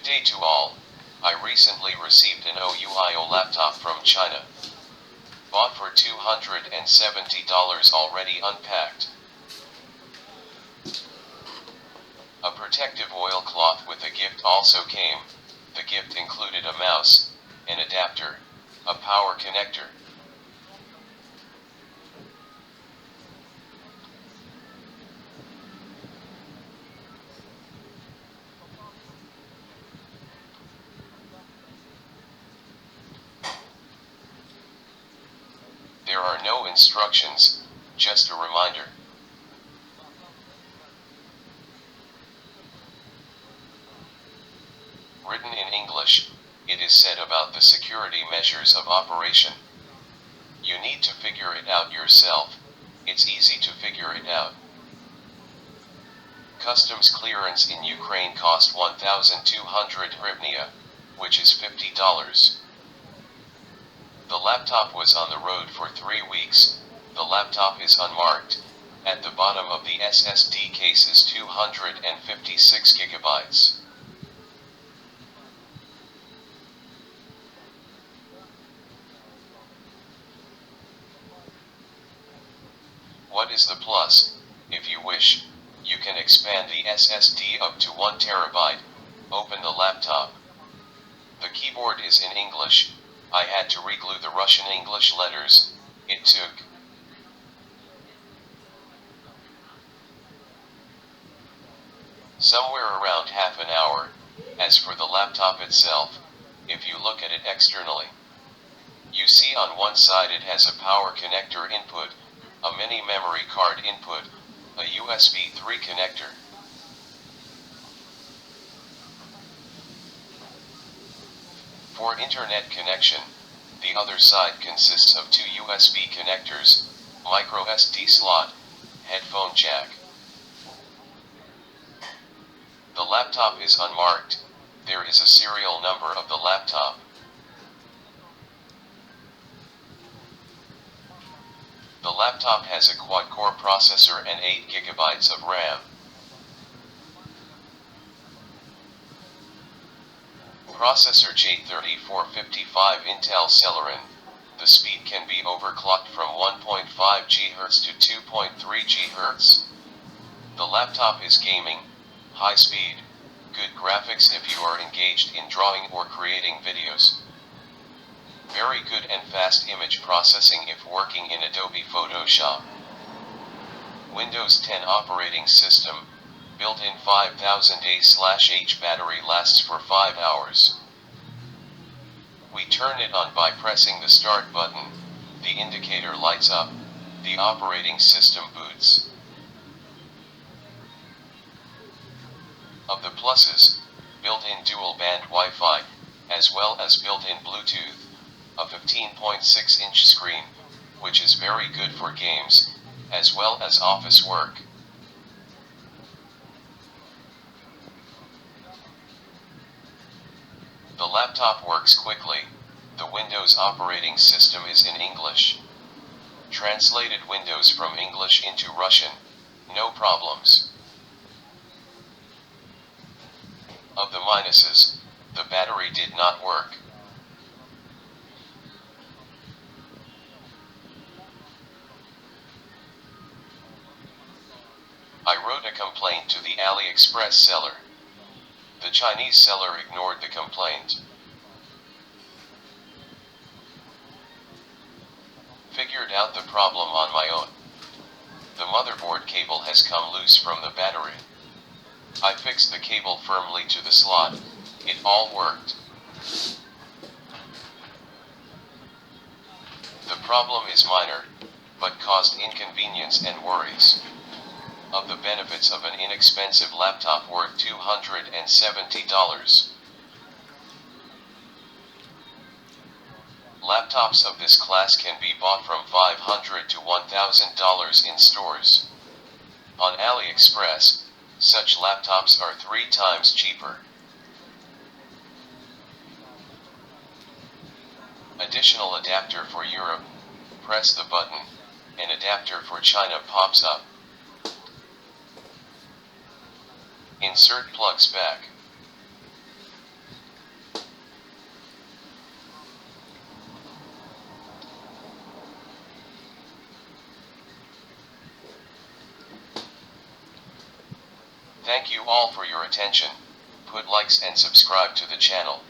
day to all. I recently received an OUIO laptop from China. Bought for $270 already unpacked. A protective oilcloth with a gift also came. The gift included a mouse, an adapter, a power connector. There are no instructions, just a reminder. Written in English, it is said about the security measures of operation. You need to figure it out yourself. It's easy to figure it out. Customs clearance in Ukraine cost 1,200 hryvnia, which is $50. The laptop was on the road for 3 weeks. The laptop is unmarked. At the bottom of the SSD case is 256 gigabytes. What is the plus? If you wish, you can expand the SSD up to 1 terabyte. Open the laptop. The keyboard is in English. I had to reglue the Russian English letters. It took somewhere around half an hour. As for the laptop itself, if you look at it externally, you see on one side it has a power connector input, a mini memory card input, a USB 3 connector. For internet connection, the other side consists of 2 USB connectors, micro SD slot, headphone jack. The laptop is unmarked. There is a serial number of the laptop. The laptop has a quad-core processor and 8 GB of RAM. Processor J3455 Intel Celeron. The speed can be overclocked from 1.5 GHz to 2.3 GHz. The laptop is gaming, high speed, good graphics if you are engaged in drawing or creating videos. Very good and fast image processing if working in Adobe Photoshop. Windows 10 operating system, built-in 5000 mAh battery lasts for 5 hours. We turn it on by pressing the start button, the indicator lights up, the operating system boots. Of the pluses, built-in dual-band Wi-Fi, as well as built-in Bluetooth, a 15.6-inch screen, which is very good for games, as well as office work. The laptop works quickly. The Windows operating system is in English. Translated Windows from English into Russian, no problems. Of the minuses, the battery did not work. I wrote a complaint to the AliExpress seller. The Chinese seller ignored the complaint. Figured out the problem on my own. The motherboard cable has come loose from the battery. I fixed the cable firmly to the slot. It all worked. The problem is minor, but caused inconvenience and worries. Of the benefits of an inexpensive laptop worth $270. Laptops of this class can be bought from $500 to $1,000 in stores. On AliExpress, such laptops are 3 times cheaper. Additional adapter for Europe. Press the button. An adapter for China pops up. Insert plugs back. Thank you all for your attention. Put likes and subscribe to the channel.